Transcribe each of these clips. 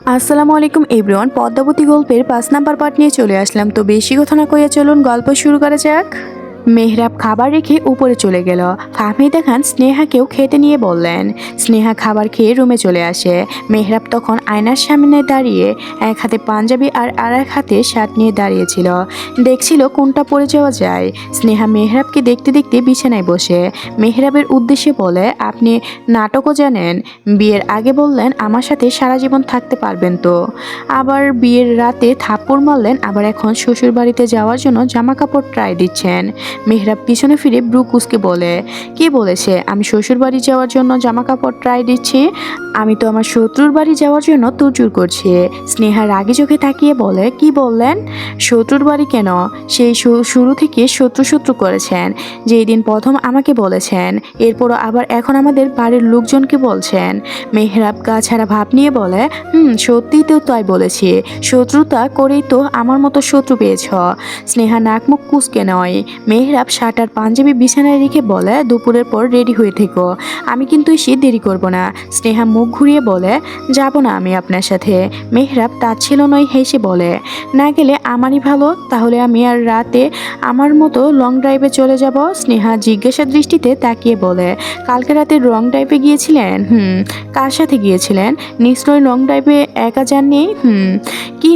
আসসালামু আলাইকুম এভরিওয়ান। পদ্মাবতী গল্পের ৫ নাম্বার পার্ট নিয়ে চলে আসলাম। তো বেশি কথা না কইয়া চলুন গল্প শুরু করা যাক। মেহরাব খাবার রেখে উপরে চলে গেল। ফাহমিদা খান স্নেহাকেও খেতে নিয়ে বললেন। স্নেহা খাবার খেয়ে রুমে চলে আসে। মেহরাব তখন আয়নার সামনে দাঁড়িয়ে এক হাতে পাঞ্জাবি আর এক হাতে শার্ট নিয়ে দাঁড়িয়েছিল। দেখছিল কোনটা পরে যাওয়া যায়। স্নেহা মেহরাবকে দেখতে দেখতে বিছানায় বসে মেহরাবের উদ্দেশ্যে বলে, আপনি নাটকও জানেন? বিয়ের আগে বললেন আমার সাথে সারা জীবন থাকতে পারবেন, তো আবার বিয়ের রাতে থাপ্পড় মারলেন, আবার এখন শ্বশুর বাড়িতে যাওয়ার জন্য জামা কাপড় ট্রাই দিচ্ছেন। মেহরাব পিছনে ফিরে ব্রু কুঁচকে বলে, কে বলেছে আমি শ্বশুর বাড়ি যাওয়ার জন্য জামা কাপড় ট্রাই দিচ্ছি? আমি তো আমার শত্রুর বাড়ি যাওয়ার জন্য তোড়জোড় করছি। স্নেহা রাগী চোখে তাকিয়ে বলে, কি বললেন? শত্রুর বাড়ি কেন? সেই শুরু থেকে শত্রু শত্রু করেছেন। যেই দিন প্রথম আমাকে বলেছেন, এরপরও আবার এখন আমাদের বাড়ির লোকজনকে বলছেন। মেহরাব গা ছাড়া ভাব নিয়ে বলে, সত্যিই তো তাই বলেছি। শত্রুতা করেই তো আমার মতো শত্রু পেয়েছ। স্নেহা নাক মুখ কুঁচকে নয়। মেহরাব শার্ট আর পাঞ্জাবি বিছানায় রেখে বলে, দুপুরের পর রেডি হয়ে থেকো, আমি কিন্তু এসে দেরি করব না। স্নেহা মুখ ঘুরিয়ে বলে, যাব না আমি আপনার সাথে। মেহরাব তাচ্ছিল নয় হেসে বলে, না গেলে আমারই ভালো, তাহলে আমি আর রাতে আমার মতো লং ড্রাইভে চলে যাব। স্নেহা জিজ্ঞাসা দৃষ্টিতে তাকিয়ে বলে, কালকে রাতে লং ড্রাইভে গিয়েছিলেন? কার সাথে গিয়েছিলেন? নিশ্চয়ই লং ড্রাইভে একা যাননি। কি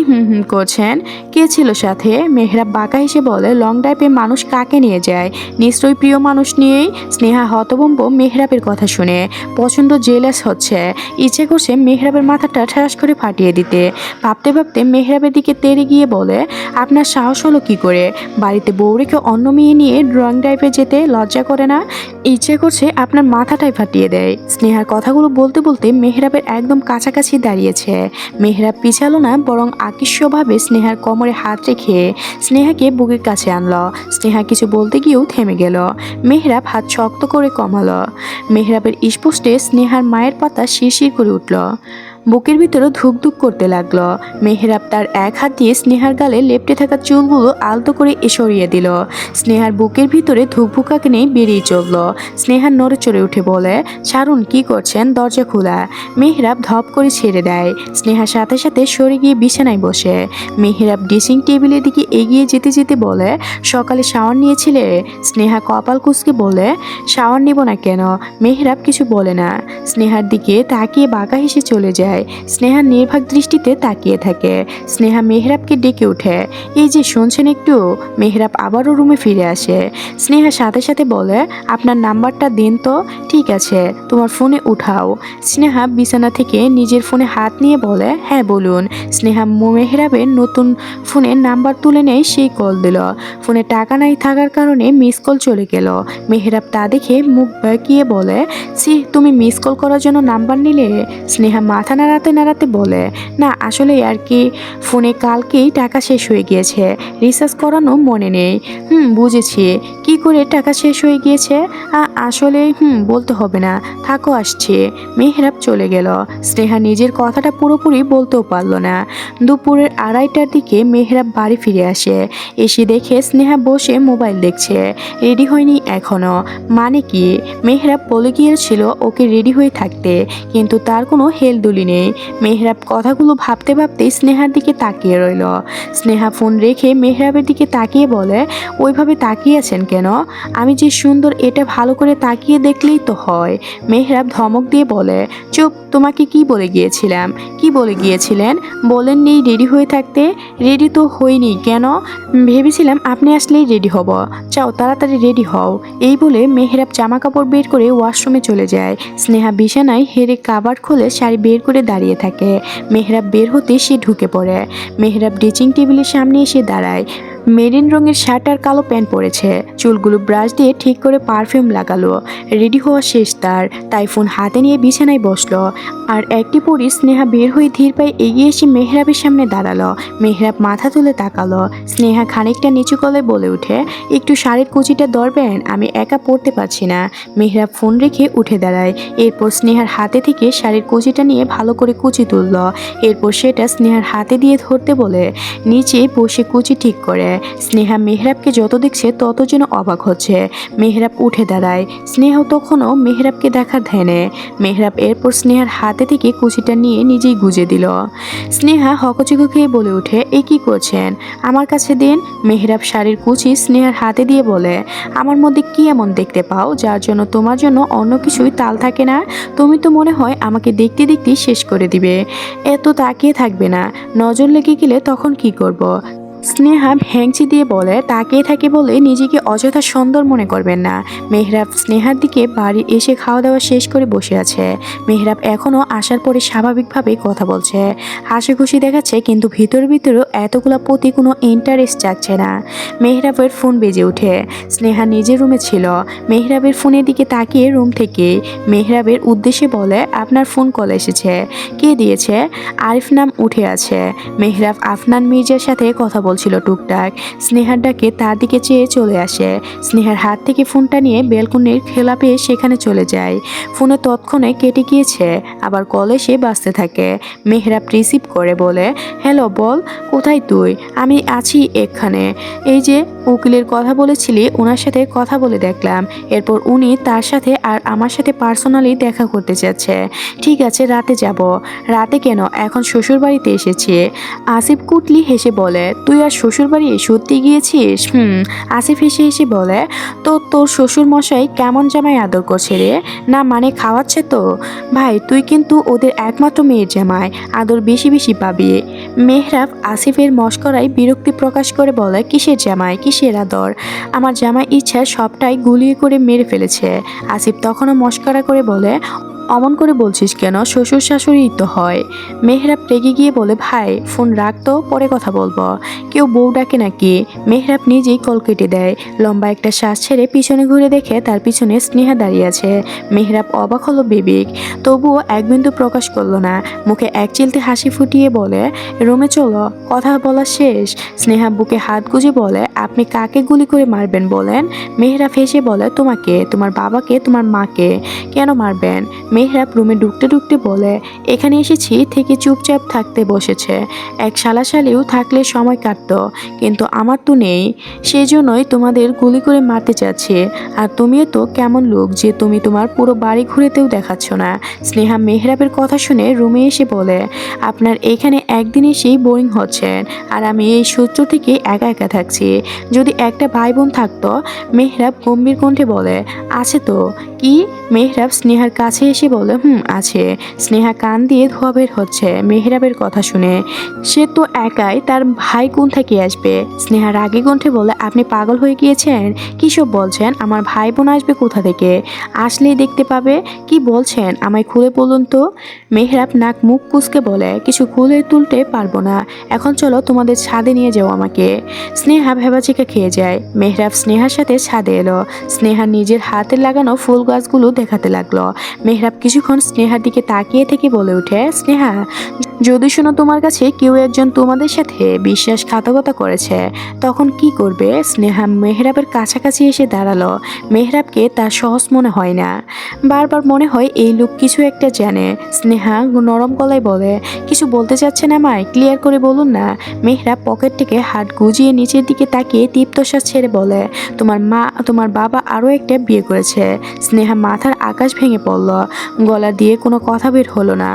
করছেন? কে ছিল সাথে? মেহরাব বাঁকা হেসে বলে, লং ড্রাইভে মানুষ কাকে নিয়ে যায়? নিশ্চয়ই প্রিয় মানুষ নিয়েই। স্নেহা হতভম্ব মেহরাবের কথা শুনে, প্রচণ্ড জেলাস হচ্ছে। ইচ্ছে করছে মেহরাবের মাথাটা ঠাস করে ফাটিয়ে দিতে। ভাবতে ভাবতে মেহরাবের দিকে তেড়ে গিয়ে বলে, আপনার সাহস হলো কি করে? বাড়িতে বউ রেখে অন্য মেয়ে নিয়ে লং ড্রাইভে যেতে লজ্জা করে না? ইচ্ছে করছে আপনার মাথাটাই ফাটিয়ে দেয়। স্নেহার কথাগুলো বলতে বলতে মেহরাবের একদম কাছাকাছি দাঁড়িয়েছে। মেহরাব পিছালো না, বরং আকৃষ্টভাবে স্নেহার কোমরে হাত রেখে স্নেহাকে বুকের কাছে আনলো। স্নেহা কিছু বলতে গিয়েও থেমে গেল। মেহরাব হাত শক্ত করে কমালো। মেহরাবের স্পষ্টে স্নেহার মায়ের পাতা শিরশির করে উঠল। বুকের ভিতরে ধুকধুক করতে লাগলো। মেহরাব তার এক হাত দিয়ে স্নেহার গালে লেপ্টে থাকা চুলগুলো আলতো করে সরিয়ে দিল। স্নেহার বুকের ভিতরে ধুকভুকাকে নিয়ে বেরিয়ে চলল। স্নেহার নড়ে চড়ে উঠে বলে, ছাড়ুন, কি করছেন? দরজা খোলা। মেহরাব ধপ করে ছেড়ে দেয়। স্নেহার সাথে সাথে সরে গিয়ে বিছানায় বসে। মেহরাব ড্রেসিং টেবিলের দিকে এগিয়ে যেতে যেতে বলে, সকালে শাওয়ার নিয়েছিলে? স্নেহা কপাল কুঁচকে বলে, শাওয়ার নিব না কেন? মেহরাব কিছু বলে না। স্নেহার দিকে তাকিয়ে বাঁকা হেসে চলে যায়। স্নেহা নির্বাক দৃষ্টিতে তাকিয়ে থাকে। স্নেহা মেহরাবকে ডেকে ওঠে, এই যে শুনছেন একটু? মেহরাব আবারও রুমে ফিরে আসে। স্নেহা সাথে সাথে বলে, আপনার নাম্বারটা দিন তো। ঠিক আছে, তোমার ফোনে উঠাও। স্নেহা বিছানা থেকে নিজের ফোনে হাত নিয়ে বলে, হ্যাঁ বলুন। স্নেহা মেহরাবের নতুন ফোনের নাম্বার তুলে নেয়, সেই কল দিল। ফোনে টাকা নাই থাকার কারণে মিস কল চলে গেল। মেহরাব তা দেখে মুখ বাঁকিয়ে বলে, তুমি মিস কল করার জন্য নাম্বার নিলে? স্নেহা মাথা নাড়াতে নাড়াতে বলে, না আসলে আর কি, ফোনে কালকেই টাকা শেষ হয়ে গিয়েছে, রিচার্জ করানো মনে নেই। বুঝেছি। কি করে টাকা শেষ হয়ে গিয়েছে? আসলে বলতে হবে না, থাকো আসছে। মেহরাব চলে গেল। স্নেহা নিজের কথাটা পুরোপুরি বলতেও পারল না। দুপুরের 2:30টার দিকে মেহরাব বাড়ি ফিরে আসে। এসে দেখে স্নেহা বসে মোবাইল দেখছে। রেডি হয়নি এখনো। মানে কি? মেহরাব বলে গিয়েছিল ওকে রেডি হয়ে থাকতে, কিন্তু তার কোনো হেলদুলি নেই। মেহরাব কথাগুলো ভাবতে ভাবতে স্নেহার দিকে তাকিয়ে রইল। স্নেহা ফোন রেখে মেহরাবের দিকে তাকিয়ে বলে, ওইভাবে তাকিয়ে আছেন কেন? আমি যে সুন্দর এটা ভালো করে তাকিয়ে দেখলেই তো হয়। মেহরাব ধমক দিয়ে বলে, চুপ, তোমাকে কি বলে গিয়েছিলাম? কি বলে গিয়েছিলেন? বলেননি রেডি হয়ে থাকতে? রেডি তো হইনি কেন? ভেবেছিলাম আপনি আসলেই রেডি হব। চাও তাড়াতাড়ি রেডি হও। এই বলে মেহরাব জামা কাপড় বের করে ওয়াশরুমে চলে যায়। স্নেহা বিছানায় হেরে কাবার্ড খুলে শাড়ি বের করে দাঁড়িয়ে থাকে। মেহরাব বের হতে সে ঢুকে পড়ে। মেহরাব ড্রেসিং টেবিলের সামনে এসে দাঁড়ায়। মেরিন রঙের শার্ট আর কালো প্যান্ট পরেছে। চুলগুলো ব্রাশ দিয়ে ঠিক করে পারফিউম লাগালো। রেডি হওয়া শেষ তাই ফোন হাতে নিয়ে বিছানায় বসলো। আর একটি পরি স্নেহা বের হয়ে ধীর পায়ে এগিয়ে এসে মেহরাবের সামনে দাঁড়ালো। মেহরাব মাথা তুলে তাকালো। স্নেহা খানিকটা নিচু গলায় বলে ওঠে, একটু শাড়ির কুচিটা ধরবেন, আমি একা পড়তে পারছি না। মেহরাব ফোন রেখে উঠে দাঁড়ায়। এরপর স্নেহার হাতে থেকে শাড়ির কুচিটা নিয়ে ভালো করে কুচি তুলল। এরপর সেটা স্নেহার হাতে দিয়ে ধরতে বলে নিচে বসে কুচি ঠিক করে। স্নেহা মেহরাবকে যত দেখছে তত যেন অবাক হচ্ছে। মেহরাব উঠে দাঁড়ায়। স্নেহা তখনও মেহরাবকে দেখার ধ্যানে। মেহরাব এরপর স্নেহার হাতে থেকে কুচিটা নিয়ে নিজেই গুজে দিল। স্নেহা হকচকি খেয়ে বলে ওঠে, এ কি করছেন, আমার কাছে দিন। মেহরাব শাড়ির কুচি স্নেহার হাতে দিয়ে বলে, আমার মধ্যে কি এমন দেখতে পাও যার জন্য তোমার জন্য অন্য কিছুই তাল থাকে না? তুমি তো মনে হয় আমাকে দেখতে দেখতেই শেষ করে দিবে। এত তাকিয়ে থাকবে না, নজর লেগে গেলে তখন কি করব? স্নেহা ভ্যাংচি দিয়ে বলে, তাকিয়ে থাকে বলে নিজেকে অযথা সুন্দর মনে করবেন না। মেহরাব স্নেহার দিকে বাড়ি এসে খাওয়া দাওয়া শেষ করে বসে আছে। মেহরাব এখনও আসার পরে স্বাভাবিকভাবে কথা বলছে, হাসি খুশি দেখাচ্ছে, কিন্তু ভিতরে ভিতরেও এতগুলো প্রতি কোনো ইন্টারেস্ট যাচ্ছে না। মেহরাবের ফোন বেজে ওঠে। স্নেহা নিজের রুমে ছিল। মেহরাবের ফোনের দিকে তাকিয়ে রুম থেকে মেহরাবের উদ্দেশ্যে বলে, আপনার ফোন কল এসেছে। কে দিয়েছে? আরিফ নাম উঠে আছে। মেহরাব আফনান মির্জার সাথে কথা বলছিল টুকটাক। স্নেহার ডাকে তার দিকে চেয়ে চলে আসে। স্নেহার হাত থেকে ফোনটা নিয়ে বেলকনির খেলা পেয়ে সেখানে চলে যায়। ফোনে তৎক্ষণে কেটে গিয়েছে, আবার কল এসে বাজতে থাকে। মেহরাব রিসিভ করে বলে, হ্যালো, বল, কোথায় তুই? আমি আছি এখানে। এই যে উকিলের কথা বলেছিলি, ওনার সাথে কথা বলে দেখলাম। এরপর উনি তার সাথে আর আমার সাথে পার্সোনালি দেখা করতে চাচ্ছে। ঠিক আছে, রাতে যাব। রাতে কেন? এখন শ্বশুর বাড়িতে এসেছি। আসিফ কুটলি হেসে বলে, তুই আর শ্বশুর বাড়ি সত্যি গিয়েছিস? আসিফ হেসে হেসে বলে, তো তোর শ্বশুর মশাই কেমন জামাই আদর করছে রে? না মানে খাওয়াচ্ছে তো? ভাই, তুই কিন্তু ওদের একমাত্র মেয়ের জামাই, আদর বেশি বেশি পাবি। মেহরাব আসিফের মশকরায় বিরক্তি প্রকাশ করে বলে, কিসের জামাই, কিসের আদর? আমার জামাই ইচ্ছা সবটাই গুলিয়ে করে মেরে ফেলেছে। আসিফ তখনও মশকরা করে বলে, অমন করে বলছিস কেন? শ্বশুর শাশুড়িই তো হয়। মেহরাব রেগে গিয়ে বলে, ভাই ফোন রাখ তো, পরে কথা বলবো। কেউ বউ ডাকে নাকি? মেহরাব নিজেই কল কেটে দেয়। লম্বা একটা শ্বাস ছেড়ে পিছনে ঘুরে দেখে তার পিছনে স্নেহা দাঁড়িয়ে আছে। মেহরাব অবাক হলো বিবেক, তবুও এক বিন্দু প্রকাশ করলো না। মুখে এক চিলতে হাসি ফুটিয়ে বলে, রুমে চলো, কথা বলা শেষ। স্নেহা বুকে হাত গুজে বলে, আপনি কাকে গুলি করে মারবেন বলেন? মেহরাব হেসে বলে, তোমাকে, তোমার বাবাকে, তোমার মাকে। কেন মারবেন? মেহরাব রুমে ঢুকতে ঢুকতে বলে, এখানে এসেছি থেকে চুপচাপ থাকতে বসেছে। এক শালাশালিও থাকলে সময় কাটতো, কিন্তু আমার তো নেই। সেজন্যই তোমাদের গুলি করে মারতে চাচ্ছি। আর তুমিও তো কেমন লোক যে তুমি তোমার পুরো বাড়ি ঘুরেতেও দেখাচ্ছ না। স্নেহা মেহরাবের কথা শুনে রুমে এসে বলে, আপনার এখানে একদিন এসেই বোরিং হচ্ছেন, আর আমি এই সূত্র থেকে একা একা থাকছি। যদি একটা ভাই বোন থাকতো। মেহরাব গম্ভীর কণ্ঠে বলে, আছে তো। কি? মেহরাব স্নেহার কাছে এসে বলে, আছে। স্নেহা কান দিয়ে ধোয়া বের হচ্ছে মেহরাবের কথা শুনে। সে তো একাই, তার ভাই কোন থেকে আসবে? স্নেহা রাগী কণ্ঠে বলে, আপনি পাগল হয়ে গিয়েছেন? কিসব বলছেন? আমার ভাই বোন আসবে কোথা থেকে? আসলেই দেখতে পাবে। কি বলছেন? আমায় খুলে বলুন তো। মেহরাব নাক মুখ কুঁচকে বলে, কিছু খুলে তুলতে পারবো না। এখন চলো তোমাদের ছাদে নিয়ে যাও আমাকে। স্নেহা ভেবাচিকা খেয়ে যায়। মেহরাব স্নেহার সাথে ছাদে এলো। স্নেহা নিজের হাতে লাগানো ফুল গাছগুলো দেখাতে লাগলো। মেহরাব কিছুক্ষণ স্নেহার দিকে তাকিয়ে থেকে বলে ওঠে, স্নেহা, যদি শোনো তোমার কাছে কেউ একজন তোমাদের সাথে বিশ্বাসঘাতকতা করেছে, তখন কি করবে? স্নেহা মেহরাবের কাছাকাছি এসে দাঁড়ালো। মেহরাবকে তার সহজ মনে হয় না, বারবার মনে হয় এই লোক কিছু একটা জানে। স্নেহা নরম গলায় বলে, কিছু বলতে চাচ্ছেন আমায়? ক্লিয়ার করে বলুন না। মেহরাব পকেট থেকে হাত গুজিয়ে নিচের দিকে তাকিয়ে দীপ্তশ্বাস ছেড়ে বলে, তোমার বাবা আরও একটা বিয়ে করেছে। স্নেহা মাথার আকাশ ভেঙে পড়ল। গলা দিয়ে কোনো কথা বের হলো না।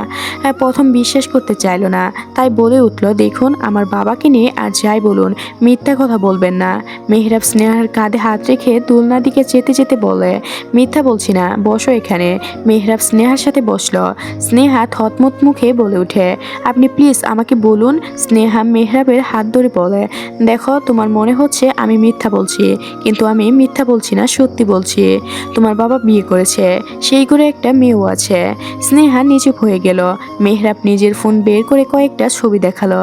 প্রথম বিশ্বাস করতে চাইল না, তাই বলে উঠল, দেখুন, আমার বাবাকে নিয়ে আর যাই বলুন, মিথ্যা কথা বলবেন না। মেহরাব স্নেহার কাঁধে হাত রেখে দোলনার দিকে যেতে যেতে বলে, মিথ্যা বলছি না, বসো এখানে। মেহরাব স্নেহার সাথে বসলো। স্নেহা থতমত মুখে বলে ওঠে, আপনি প্লিজ আমাকে বলুন। স্নেহা মেহরাবের হাত ধরে বলে, দেখো, তোমার মনে হচ্ছে আমি মিথ্যা বলছি, কিন্তু আমি মিথ্যা বলছি না, সত্যি বলছি। তোমার বাবা বিয়ে করেছে, সেই করে একটা মেয়েও আছে। স্নেহা নিচুপ হয়ে গেল। মেহরাব নিজের ফোন বের করে কয়েকটা ছবি দেখালো।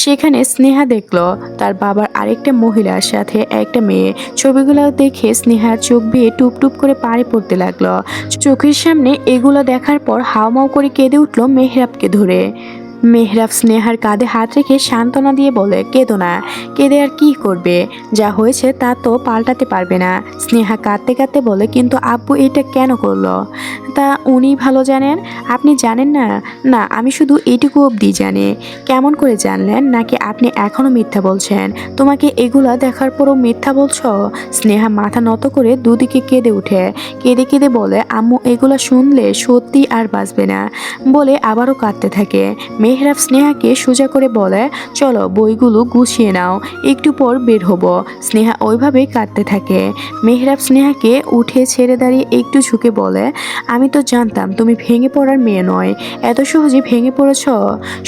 সেখানে স্নেহা দেখলো তার বাবার আরেকটা মহিলার সাথে একটা মেয়ে। ছবিগুলো দেখে স্নেহার চোখ বেয়ে টুপ টুপ করে পানি পড়তে লাগলো। চোখের সামনে এগুলো দেখার পর হাউমাউ করে কেঁদে উঠল মেহরাবকে ধরে। মেহরাব স্নেহার কাঁধে হাত রেখে সান্ত্বনা দিয়ে বলে, কেঁদো না, কেঁদে আর কি করবে, যা হয়েছে তা তো পাল্টাতে পারবে না। স্নেহা কাঁদতে কাঁদতে বলে, কিন্তু আব্বু এটা কেন করলো? তা উনি ভালো জানেন, আপনি জানেন না? না, আমি শুধু এইটুকু অবধি জানি। কেমন করে জানলেন? নাকি আপনি এখনো মিথ্যা বলছেন? তোমাকে এগুলা দেখার পরও মিথ্যা বলছো? স্নেহা মাথা নত করে দুদিকে কেঁদে উঠে, কেঁদে কেঁদে বলে, আম্মু এগুলা শুনলে সত্যি আর বাঁচবে না, বলে আবারও কাঁদতে থাকে। মেহরাব স্নেহাকে সোজা করে বলে, চলো বইগুলো গুছিয়ে নাও, একটু পর বের হব। স্নেহা ওইভাবেই কাঁদতে থাকে। মেহরাব স্নেহাকে উঠে ছেড়ে দাঁড়িয়ে একটু ঝুঁকে বলে, আমি তো জানতাম তুমি ভেঙে পড়ার মেয়ে নয়, এত সহজে ভেঙে পড়েছ।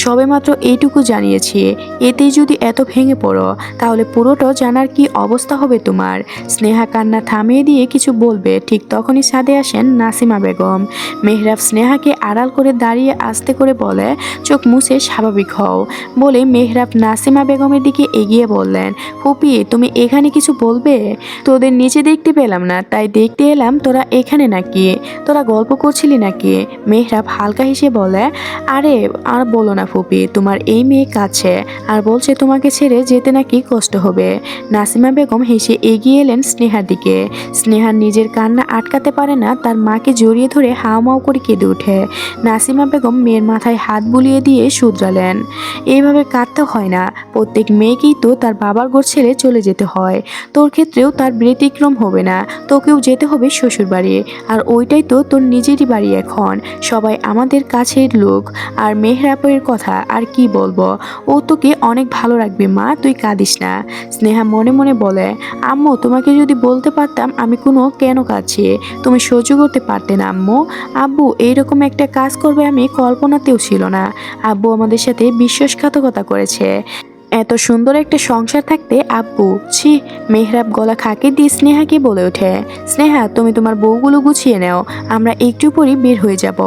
সবেমাত্র এইটুকু জানিয়েছি, এতেই যদি এত ভেঙে পড়ো তাহলে পুরোটা জানার কি অবস্থা হবে তোমার। স্নেহা কান্না থামিয়ে দিয়ে কিছু বলবে, ঠিক তখনই ছাদে আসেন নাসিমা বেগম। মেহরাব স্নেহাকে আড়াল করে দাঁড়িয়ে আস্তে করে বলে, চোখ মুছে স্বাভাবিক হও, বলে মেহরাব নাসিমা বেগমের দিকে এগিয়ে বললেন, ফুপি তুমি এখানে কিছু বলবে? তোদের নিচে দেখতে পেলাম না, তাই দেখতে এলাম তোরা এখানে নাকি, তোরা গল্প করছিলি নাকি? মেহরাব হালকা হেসে বলে, আরে আর বলো না ফুপি, তোমার এই মেয়ে কাছে আর বলছে তোমাকে ছেড়ে যেতে নাকি কষ্ট হবে। নাসিমা বেগম হেসে এগিয়ে এলেন স্নেহার দিকে। স্নেহার নিজের কান্না আটকাতে পারে না, তার মাকে জড়িয়ে ধরে হাওমাও করে কেঁদে ওঠে। নাসিমা বেগম মেয়ের মাথায় হাত বুলিয়ে দিয়ে শুধরালেন, এইভাবে কাঁদতে হয় না, প্রত্যেক মেয়েকেই তো তার বাবার ঘর ছেড়ে চলে যেতে হয়, তোর ক্ষেত্রেও তার ব্যতিক্রম হবে না, তোকেও যেতে হবে শ্বশুর বাড়ি, আর ওইটাই তো তোর নিজেরই বাড়ি এখন, সবাই আমাদের কাছের লোক। আর মেহরাবের কথা আর কি বলবো, ও তোকে অনেক ভালো রাখবে মা, তুই কাঁদিস না। স্নেহা মনে মনে বলে, আম্মু তোমাকে যদি বলতে পারতাম আমি কেন কাঁদছি, তুমি সহ্য করতে পারতে না আম্মু। আব্বু এইরকম একটা কাজ করবে আমি কল্পনাতেও ছিল না। আব্বু আমাদের সাথে বিশ্বাসঘাতকতা করেছে, এত সুন্দর একটা সংসার থাকতে আব্বু, ছি। মেহরাব গলা খাকে দিয়ে স্নেহাকে বলে ওঠে, স্নেহা তুমি তোমার বউগুলো গুছিয়ে নাও, আমরা একটু পরই বের হয়ে যাব।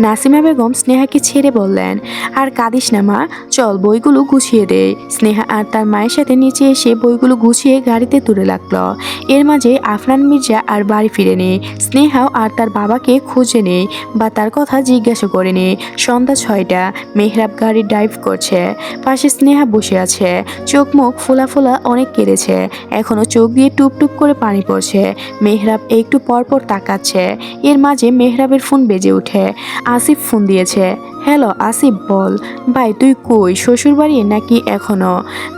নাসিমা বেগম স্নেহাকে ছেড়ে বললেন, আর কাঁদিস না মা, চল বইগুলো গুছিয়ে দেই। স্নেহা আর তার মায়ের সাথে নিচে এসে বইগুলো গুছিয়ে গাড়িতে তুলে লাগলো। এর মাঝে আফনান মির্জা আর বাড়ি ফিরেনি। স্নেহাও আর তার বাবাকে খুঁজে নেই বা তার কথা জিজ্ঞাসা করেনি। সন্ধ্যা 6টা, মেহরাব গাড়ি ড্রাইভ করছে, পাশে স্নেহা বসে আছে, চোখ মুখ ফোলা ফোলা, অনেক কেঁদেছে, এখনো চোখ দিয়ে টুপ টুপ করে পানি পড়ছে। মেহরাব একটু পরপর তাকাচ্ছে। এর মাঝে মেহরাবের ফোন বেজে ওঠে। আসিফ ফোন দিয়েছে। হ্যালো আসিফ, বল। ভাই তুই কই, শ্বশুর বাড়ি নাকি এখনো?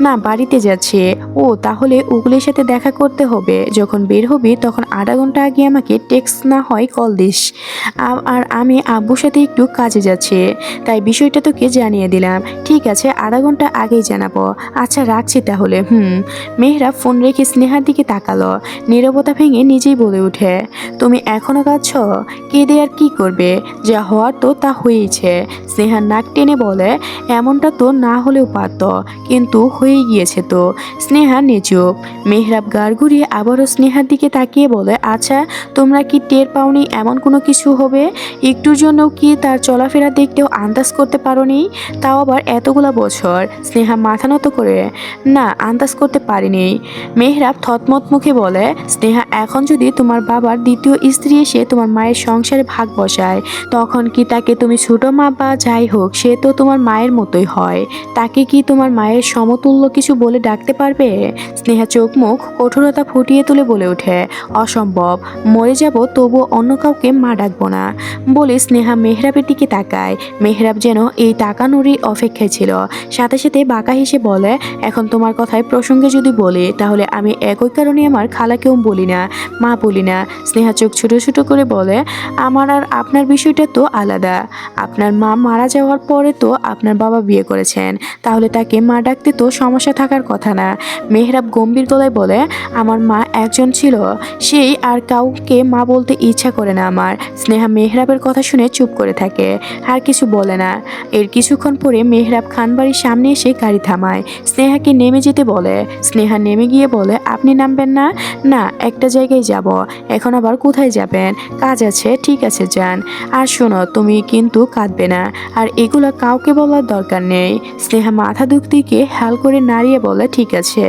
না, বাড়িতে যাচ্ছে। ও তাহলে উগলের সাথে দেখা করতে হবে, যখন বের হবি তখন আধা ঘন্টা আগে আমাকে টেক্সট না হয় কল দিস। আর আমি আব্বুর সাথে একটু কাজে যাচ্ছি, তাই বিষয়টা তোকে জানিয়ে দিলাম। ঠিক আছে, আধা ঘন্টা আগেই জানাবো। আচ্ছা রাখছি তাহলে। মেহরাব ফোন রেখে স্নেহার দিকে তাকালো। নীরবতা ভেঙে নিজেই বলে ওঠে, তুমি এখনো কাঁদছ? কেঁদে আর কি করবে, যা হওয়ার তো তা হয়েইছে। স্নেহা নাক টেনে বলে, এমনটা তো না হলেও পারত, কিন্তু হয়ে গিয়েছে তো। স্নেহা নিচুপ। মেহরাব গাড় ঘুরিয়ে আবারও স্নেহার দিকে তাকিয়ে বলে, আচ্ছা তোমরা কি টের পাওনি এমন কোনো কিছু হবে? একটুর জন্যও কি তার চলাফেরা দেখতেও আন্দাজ করতে পারোনি? তাও আবার এতগুলা বছর। স্নেহা মাথা নত করে, না আন্দাজ করতে পারিনি। মেহরাব থতমত মুখে বলে, স্নেহা এখন যদি তোমার বাবার দ্বিতীয় স্ত্রী এসে তোমার মায়ের সংসারে ভাগ বসায়, তখন কি তাকে তুমি ছোট মা বা যাই হোক সে তো তোমার মায়ের মতোই হয়, তাকে কি তোমার মায়ের সমতুল্য কিছু বলে ডাকতে পারবে? স্নেহা চোখ মুখ কঠোরতা ফুটিয়ে তুলে বলে ওঠে, অসম্ভব, মরে যাব তবুও অন্য কাউকে মা ডাকবো না। বলে স্নেহা মেহরাবের দিকে তাকায়। মেহরাব যেন এই তাকানোরই অপেক্ষায় ছিল। সাথে সাথে বাঁকা হেসে বলে, এখন তোমার কথায় প্রসঙ্গে যদি বলি তাহলে আমি একই কারণে আমার খালাকেও বলি না, মা বলি না। স্নেহা চোখ ছোটো ছোটো করে বলে, আমার আর আপনার বিষয়টা তো আলাদা। আপনার মা মারা যাওয়ার পরে তো আপনার বাবা বিয়ে করেছেন, তাহলে তাকে মা ডাকতে তো সমস্যা থাকার কথা না। মেহরাব গম্ভীর গলায় বলে, আমার মা একজন ছিল, সেই আর কাউকে মা বলতে ইচ্ছা করে না আমার। স্নেহা মেহরাবের কথা শুনে চুপ করে থাকে, আর কিছু বলে না। এর কিছুক্ষণ পরে মেহরাব খানবাড়ির সামনে এসে গাড়ি থামায়। স্নেহাকে নেমে যেতে বলে। স্নেহা নেমে গিয়ে বলে, আপনি নামবেন না? না, একটা জায়গায় যাব। এখন আবার কোথায় যাবেন? কাজ আছে। ঠিক আছে যান। আর শোনো, তুমি কিন্তু কাঁদবে না, আর এগুলো কাউকে বলার দরকার নেই। স্নেহা মাথা দুঃখ দিকে হাল করে নাড়িয়ে বলে, ঠিক আছে,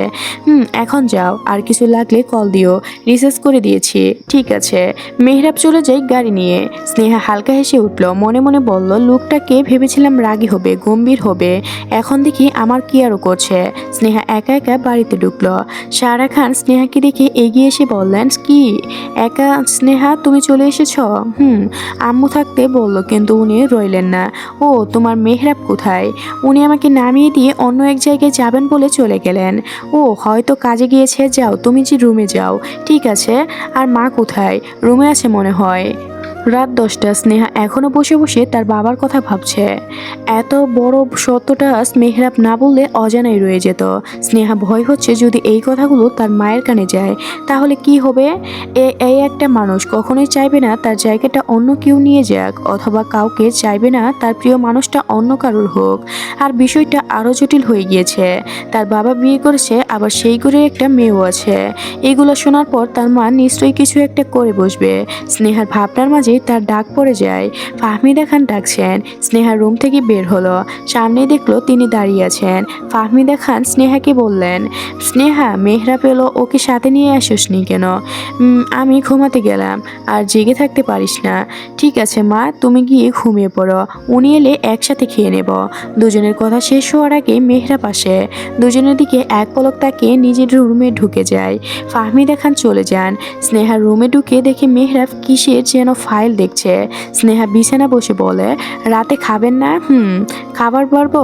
এখন যাও, আর কিছু লাগলে কল দিও, রিসার্চ করে দিয়েছি। ঠিক আছে। মেহরাব চলে যায় গাড়ি নিয়ে। স্নেহা হালকা হেসে উঠল, মনে মনে বলল, লোকটাকে ভেবেছিলাম রাগী হবে, গম্ভীর হবে, এখন দেখি আমার কি আরও করছে। স্নেহা একা একা বাড়িতে ঢুকলো। সারা খান স্নেহাকে দেখে এগিয়ে এসে বললেন, কি একা স্নেহা, তুমি চলে এসেছ? আম্মু থাকতে বলল, কিন্তু উনি রইলেন না। ও, তোমার মেহরাব কোথায়? উনি আমাকে নামিয়ে দিয়ে অন্য এক জায়গায় যাবেন বলে চলে গেলেন। ও হয়তো কাজে গিয়েছে, যাও তুমি যে রুমে যাও। ঠিক আছে। আর মা কোথায়? রুমে আছে মনে হয়। রাত 10টা। স্নেহা এখনো বসে বসে তার বাবার কথা ভাবছে। এত বড় সত্যটা মেহরাব না বললে অজানাই রয়ে যেত। স্নেহা ভয় হচ্ছে যদি এই কথাগুলো তার মায়ের কানে যায় তাহলে কি হবে। এই একটা মানুষ কখনোই চাইবে না তার জায়গাটা অন্য কেউ নিয়ে যাক, অথবা কাউকে চাইবে না তার প্রিয় মানুষটা অন্য কারোর হোক। আর বিষয়টা আরও জটিল হয়ে গিয়েছে। তার বাবা বিয়ে করেছে, আবার সেই ঘরে একটা মেয়েও আছে। এগুলো শোনার পর তার মা নিশ্চয়ই কিছু একটা করে বসবে। স্নেহার ভাবনার মাঝে তার ডাক পড়ে যায়। ফাহমিদা খান ডাকছেন। স্নেহা রুম থেকে বের হলো। সামনে দেখলো তিনি দাঁড়িয়ে আছেন। ফাহমিদা খান স্নেহাকে বললেন, স্নেহা, মেহরাব এলো, ওকে সাথে নিয়ে আসোসনি কেন? আমি ঘুমাতে গেলাম। আর জেগে থাকতে পারিস না? ঠিক আছে মা, তুমি গিয়ে ঘুমিয়ে পড়ো, উনি এলে একসাথে খেয়ে নেব। দুজনের কথা শেষ হওয়ার আগে মেহরাব আসে। দুজনের দিকে এক পলক তাকিয়ে নিজের রুমে ঢুকে যায়। ফাহমিদা খান চলে যান। স্নেহার রুমে ঢুকে দেখে মেহরাব কিসের যেন ফাইল দেখছে। স্নেহা বিছানা বসে বলে, রাতে খাবেন না? খাবার পারবো।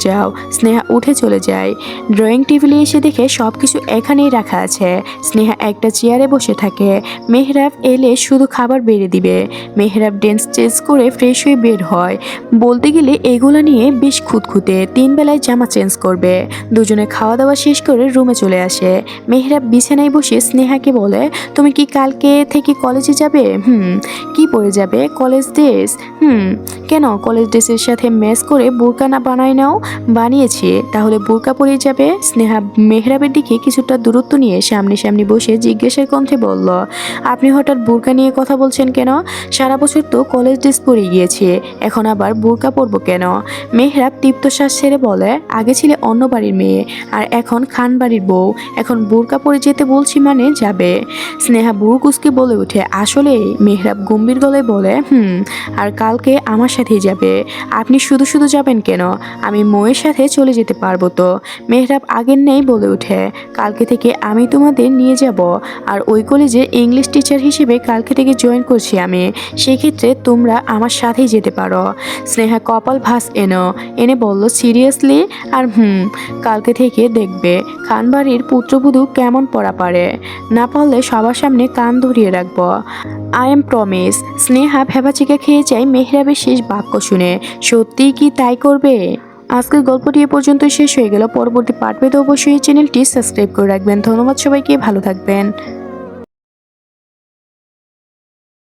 যাও। স্নেহা উঠে চলে যায়। ড্রয়িং টেবিলে এসে দেখে সব কিছু এখানেই রাখা আছে। স্নেহা একটা চেয়ারে বসে থাকে। মেহরাব এলে শুধু খাবার বেড়ে দিবে। মেহরাব ডেন্স চেঞ্জ করে ফ্রেশ হয়ে বের হয়। বলতে গেলে এগুলো নিয়ে বেশ খুঁতখুঁতে। 3 বেলায় জামা চেঞ্জ করবে। দুজনে খাওয়া দাওয়া শেষ করে রুমে চলে আসে। মেহরাব বিছানায় বসে স্নেহাকে বলে, তুমি কি কালকে থেকে কলেজে যাবে? কি পরে যাবে? College dress? কেন, কলেজ ড্রেসের সাথে ম্যাচ করে বোরকা না বানায় নাও? বানিয়েছি, তাহলে বোরকা পরে যাবে। স্নেহা মেহরাবের দিকে কিছুটা দূরত্ব নিয়ে সামনে বসে জিজ্ঞাসার কণ্ঠে বলল, আপনি হঠাৎ বোরকা নিয়ে কথা বলছেন কেন? সারা বছর তো কলেজ ড্রেস পরে গিয়েছে, এখন আবার বোরকা পরবো কেন? মেহরাব তীব্র শ্বাস ছেড়ে বলে, আগে ছিলে অন্য বাড়ির মেয়ে, আর এখন খান বাড়ির বউ, এখন বোরকা পরে যেতে বলছি মানে যাবে। স্নেহা বুড়ো কুচকে বলে ওঠে, আসলে? মেহরাব গম্ভীর গলায় বলে, আর কালকে আমার সাথেই যাবে। আপনি শুধু শুধু যাবেন কেন? আমি ময়ের সাথে চলে যেতে পারবো তো। মেহরাব আগের নেই বলে ওঠে, কালকে থেকে আমি তোমাদের নিয়ে যাব। আর ওই কলেজে ইংলিশ টিচার হিসেবে কালকে থেকে জয়েন করছি আমি, সেক্ষেত্রে তোমরা আমার সাথেই যেতে পারো। স্নেহা কপাল ভাঁজ এনে বলল, সিরিয়াসলি? আর কালকে থেকে দেখবে খানবাড়ির পুত্রবধূ কেমন পড়া পারে, না পারলে সবার সামনে কান ধরিয়ে রাখবো। I am promise. স্নেহা ভেবাচিকা খেয়ে যায় মেহরাবের শেষ বাক্য শুনে। সত্যিই কি তাই করবে? আজকের গল্পটি এ পর্যন্ত শেষ হয়ে গেল। পরবর্তী পার্ট পেতে অবশ্যই চ্যানেলটি সাবস্ক্রাইব করে রাখবেন। ধন্যবাদ সবাইকে, ভালো থাকবেন।